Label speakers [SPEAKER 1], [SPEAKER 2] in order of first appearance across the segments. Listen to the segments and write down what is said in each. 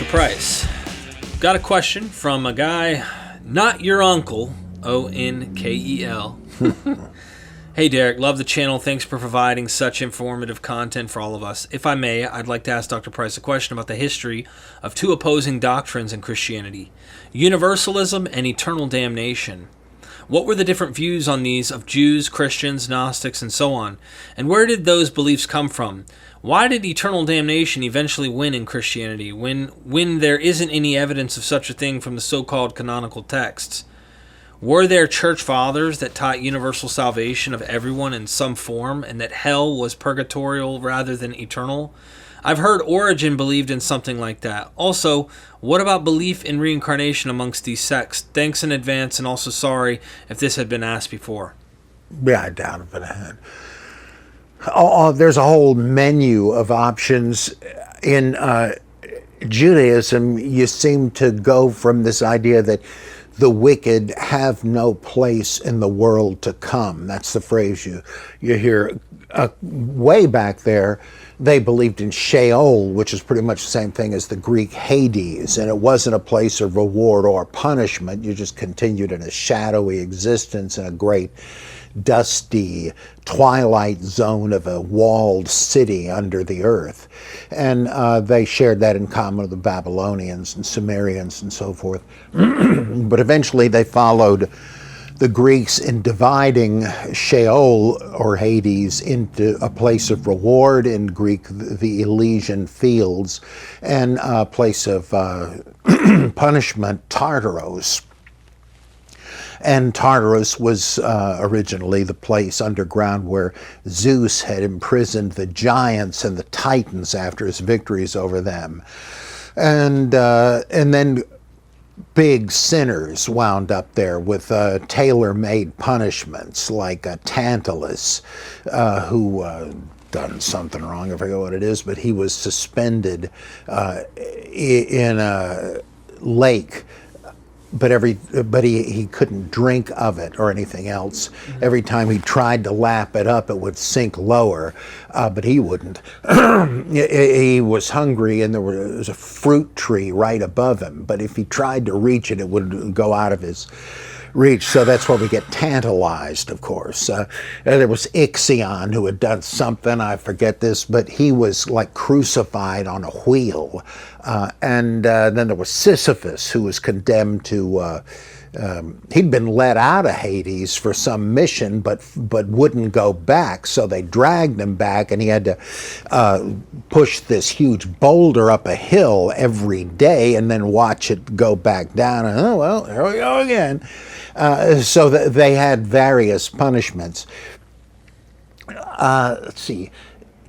[SPEAKER 1] Price. Got a question from a guy, not your uncle, O-N-K-E-L. Hey Derek, love the channel. Thanks for providing such informative content for all of us. If I may, I'd like to ask Dr. Price a question about the history of two opposing doctrines in Christianity, Universalism and eternal damnation. What were the different views on these of Jews, Christians, Gnostics, and so on? And where did those beliefs come from? Why did eternal damnation eventually win in Christianity when there isn't any evidence of such a thing from the so-called canonical texts? Were there church fathers that taught universal salvation of everyone in some form and that hell was purgatorial rather than eternal? I've heard Origen believed in something like that. Also, what about belief in reincarnation amongst these sects? Thanks in advance, and also sorry if this had been asked before.
[SPEAKER 2] Yeah, I doubt if it had. There's a whole menu of options. In Judaism, you seem to go from this idea that the wicked have no place in the world to come. That's the phrase you hear. Way back there, they believed in Sheol, which is pretty much the same thing as the Greek Hades, and it wasn't a place of reward or punishment. You just continued in a shadowy existence in a great dusty twilight zone of a walled city under the earth. And they shared that in common with the Babylonians and Sumerians and so forth. But eventually they followed the Greeks in dividing Sheol, or Hades, into a place of reward, in Greek the Elysian fields, and a place of punishment, Tartaros. And Tartarus was originally the place underground where Zeus had imprisoned the giants and the titans after his victories over them. And then big sinners wound up there with tailor-made punishments, like Tantalus, who done something wrong, I forget what it is, but he was suspended in a lake. But he couldn't drink of it or anything else. Mm-hmm. Every time he tried to lap it up, it would sink lower, but he wouldn't. He was hungry, and there was a fruit tree right above him, but if he tried to reach it, it would go out of his reach. So that's where we get tantalized, of course. There was Ixion, who had done something, I forget this, but he was like crucified on a wheel. And then there was Sisyphus, who was condemned to, he'd been let out of Hades for some mission, but wouldn't go back, so they dragged him back, and he had to push this huge boulder up a hill every day and then watch it go back down, and oh well, here we go again. So they had various punishments. Let's see.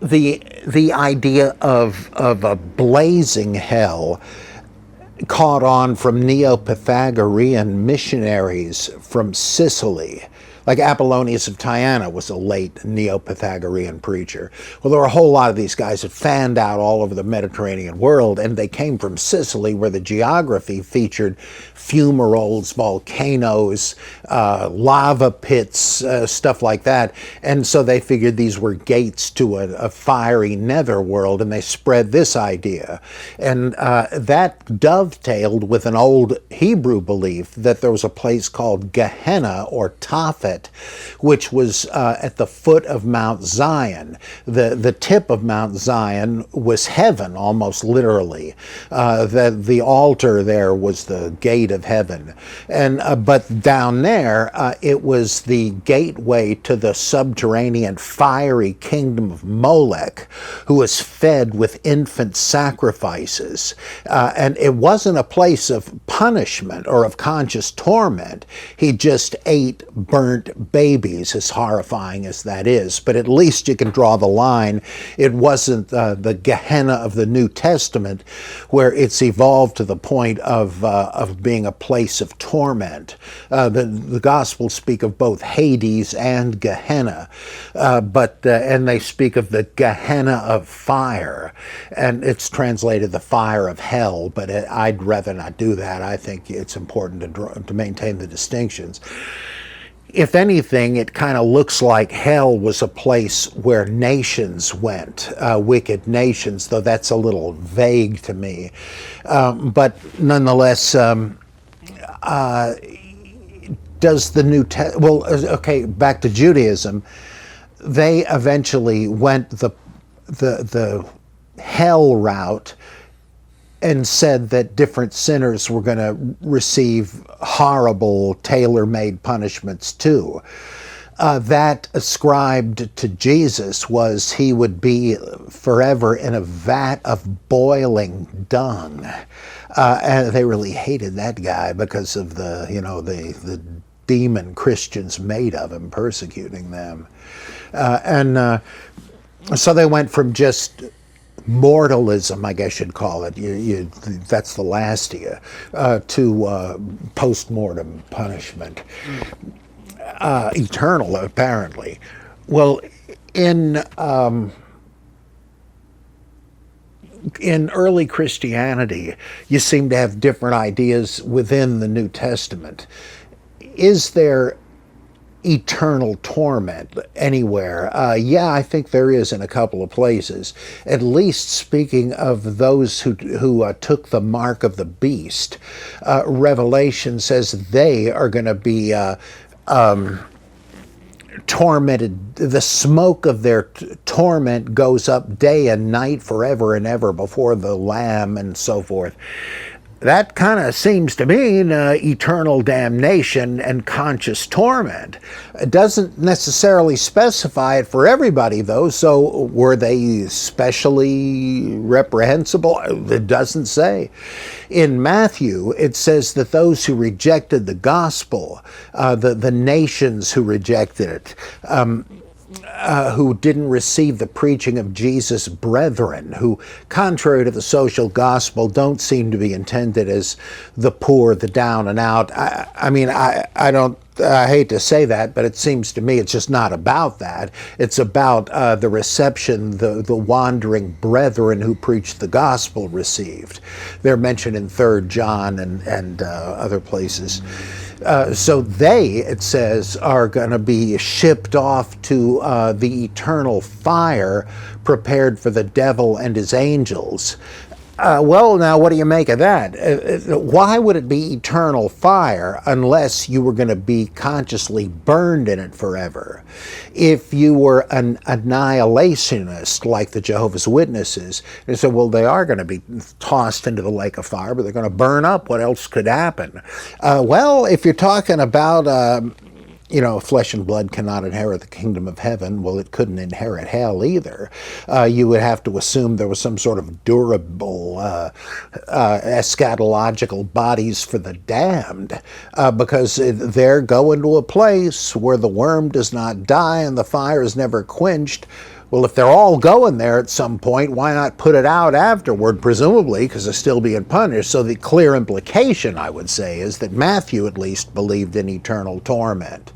[SPEAKER 2] The idea of a blazing hell caught on from Neo-Pythagorean missionaries from Sicily. Like Apollonius of Tyana was a late Neo-Pythagorean preacher. Well, there were a whole lot of these guys that fanned out all over the Mediterranean world, and they came from Sicily, where the geography featured fumaroles, volcanoes, lava pits, stuff like that. And so they figured these were gates to a fiery netherworld, and they spread this idea. And that dovetailed with an old Hebrew belief that there was a place called Gehenna, or Tophet, which was at the foot of Mount Zion. The tip of Mount Zion was heaven, almost literally. The altar there was the gate of heaven. And but down there, it was the gateway to the subterranean fiery kingdom of Molech, who was fed with infant sacrifices. And it wasn't a place of punishment or of conscious torment. He just ate burnt babies, as horrifying as that is. But at least you can draw the line. It wasn't the Gehenna of the New Testament, where it's evolved to the point of being a place of torment. The Gospels speak of both Hades and Gehenna, and they speak of the Gehenna of fire, and it's translated the fire of hell, but I'd rather not do that. I think it's important to maintain the distinctions. if anything, it kind of looks like hell was a place where nations went, wicked nations, though that's a little vague to me. But nonetheless, does the okay, back to Judaism. They eventually went the hell route and said that different sinners were going to receive horrible tailor-made punishments too. That ascribed to Jesus was he would be forever in a vat of boiling dung. And they really hated that guy because of the demon Christians made of him, persecuting them. So they went from just mortalism, I guess you'd call it, that's the last of you, to post-mortem punishment. Eternal, apparently. Well, in early Christianity, you seem to have different ideas within the New Testament. Is there eternal torment anywhere? Yeah, I think there is in a couple of places. At least speaking of those who took the mark of the beast, Revelation says they are going to be tormented. The smoke of their torment goes up day and night forever and ever before the Lamb and so forth. That kind of seems to mean eternal damnation and conscious torment. It doesn't necessarily specify it for everybody, though, so were they specially reprehensible? It doesn't say. In Matthew, it says that those who rejected the gospel, the nations who rejected it, who didn't receive the preaching of Jesus' brethren, who, contrary to the social gospel, don't seem to be intended as the poor, the down and out. I hate to say that, but it seems to me it's just not about that. It's about the reception the wandering brethren who preached the gospel received. They're mentioned in 3 John and other places. So they, it says, are going to be shipped off to the eternal fire prepared for the devil and his angels. Well, now, what do you make of that? Why would it be eternal fire unless you were going to be consciously burned in it forever? If you were an annihilationist like the Jehovah's Witnesses, they said, well, they are going to be tossed into the lake of fire, but they're going to burn up. What else could happen? Well, if you're talking about flesh and blood cannot inherit the kingdom of heaven. Well, it couldn't inherit hell either. You would have to assume there was some sort of durable eschatological bodies for the damned, because they're going to a place where the worm does not die and the fire is never quenched. Well, if they're all going there at some point, why not put it out afterward, presumably, because they're still being punished? So the clear implication, I would say, is that Matthew at least believed in eternal torment.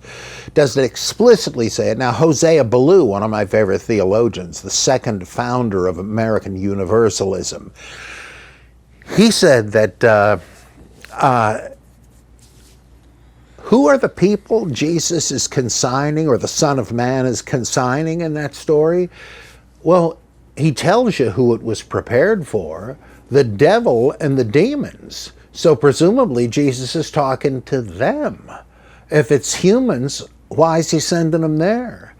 [SPEAKER 2] Does it explicitly say it? Now, Hosea Ballou, one of my favorite theologians, the second founder of American Universalism, he said that who are the people Jesus is consigning, or the Son of Man is consigning in that story? Well, he tells you who it was prepared for, the devil and the demons. So presumably Jesus is talking to them. If it's humans, why is he sending them there?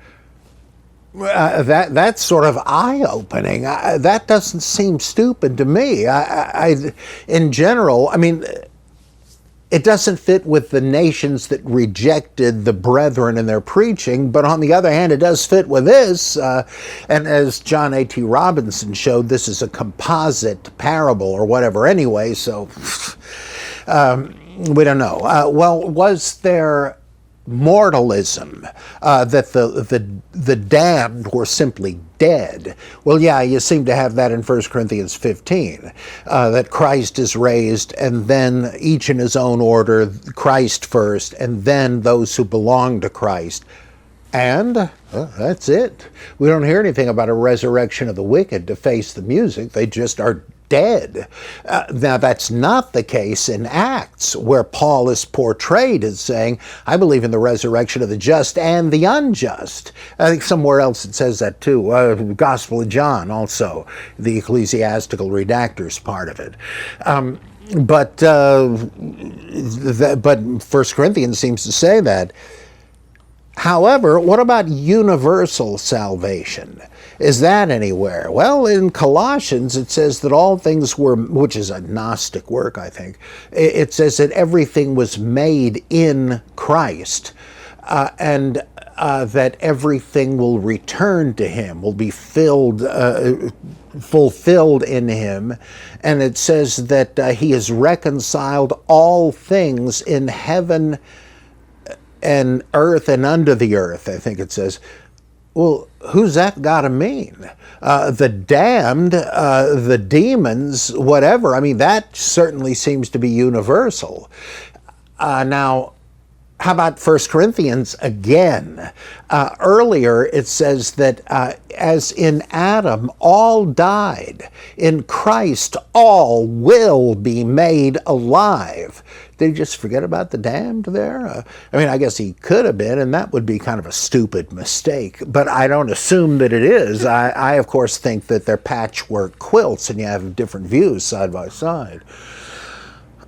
[SPEAKER 2] That's sort of eye-opening. That doesn't seem stupid to me. In general, it doesn't fit with the nations that rejected the brethren in their preaching, but on the other hand, it does fit with this. And as John A.T. Robinson showed, this is a composite parable or whatever anyway, so we don't know. Well, was there mortalism, that the damned were simply dead? Well, yeah, you seem to have that in 1 Corinthians 15, that Christ is raised, and then each in his own order, Christ first, and then those who belong to Christ. And that's it. We don't hear anything about a resurrection of the wicked to face the music. They just are dead. Now, that's not the case in Acts, where Paul is portrayed as saying, I believe in the resurrection of the just and the unjust. I think somewhere else it says that too. Gospel of John also, the ecclesiastical redactors part of it. But 1 Corinthians seems to say that. However, what about universal salvation? Is that anywhere? Well, in Colossians, it says that all things were, which is a Gnostic work, I think, it says that everything was made in Christ, and that everything will return to him, will be fulfilled in him. And it says that he has reconciled all things in heaven and earth and under the earth, I think it says. Well, who's that got to mean? The damned, the demons, whatever. I mean, that certainly seems to be universal. Now, how about 1 Corinthians again? Earlier it says that as in Adam all died, in Christ all will be made alive. Did he just forget about the damned there? I mean, I guess he could have been, and that would be kind of a stupid mistake, but I don't assume that it is. I of course, think that they're patchwork quilts, and you have different views side by side.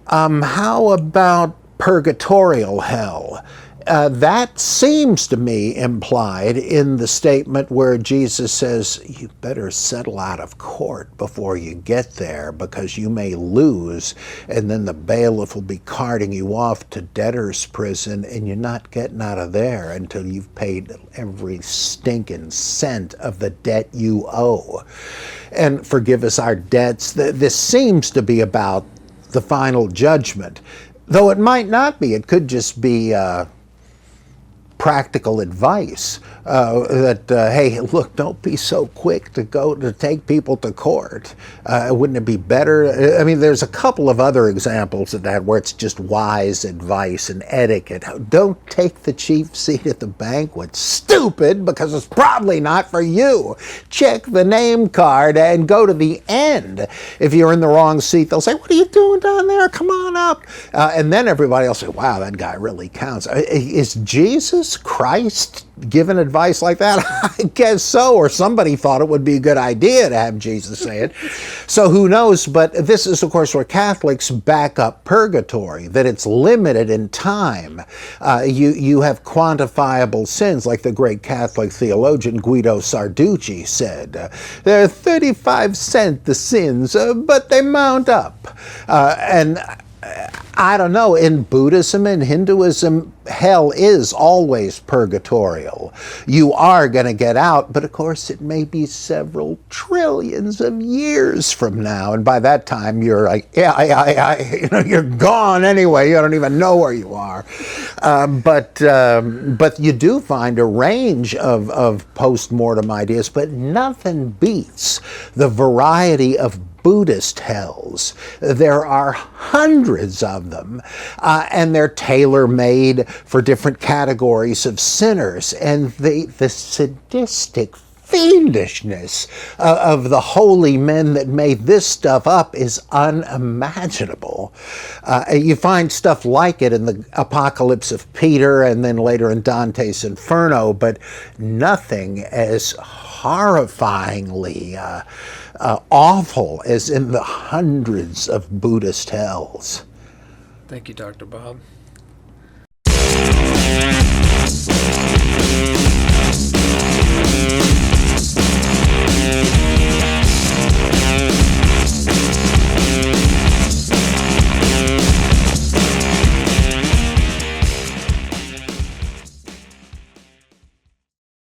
[SPEAKER 2] How about purgatorial hell? That seems to me implied in the statement where Jesus says, you better settle out of court before you get there, because you may lose, and then the bailiff will be carting you off to debtor's prison, and you're not getting out of there until you've paid every stinking cent of the debt you owe. And forgive us our debts. This seems to be about the final judgment, though it might not be. It could just be practical advice that, hey, look, don't be so quick to take people to court. Wouldn't it be better? I mean, there's a couple of other examples of that where it's just wise advice and etiquette. Don't take the chief seat at the banquet. Stupid, because it's probably not for you. Check the name card and go to the end. If you're in the wrong seat, they'll say, what are you doing down there? Come on up. And then everybody will say, wow, that guy really counts. Is Jesus Christ given advice like that? I guess so, or somebody thought it would be a good idea to have Jesus say it. So who knows? But this is, of course, where Catholics back up purgatory, that it's limited in time. You have quantifiable sins, like the great Catholic theologian Guido Sarducci said. They're 35 cents, the sins, but they mount up. And I don't know, in Buddhism and Hinduism, hell is always purgatorial. You are going to get out, but of course it may be several trillions of years from now, and by that time you're like, you're gone anyway. You don't even know where you are. But you do find a range of post-mortem ideas, but nothing beats the variety of Buddhist hells. There are hundreds of them, and they're tailor-made for different categories of sinners. And the sadistic fiendishness of the holy men that made this stuff up is unimaginable. You find stuff like it in the Apocalypse of Peter and then later in Dante's Inferno, but nothing as horrifyingly awful as in the hundreds of Buddhist hells.
[SPEAKER 1] Thank you, Dr. Bob.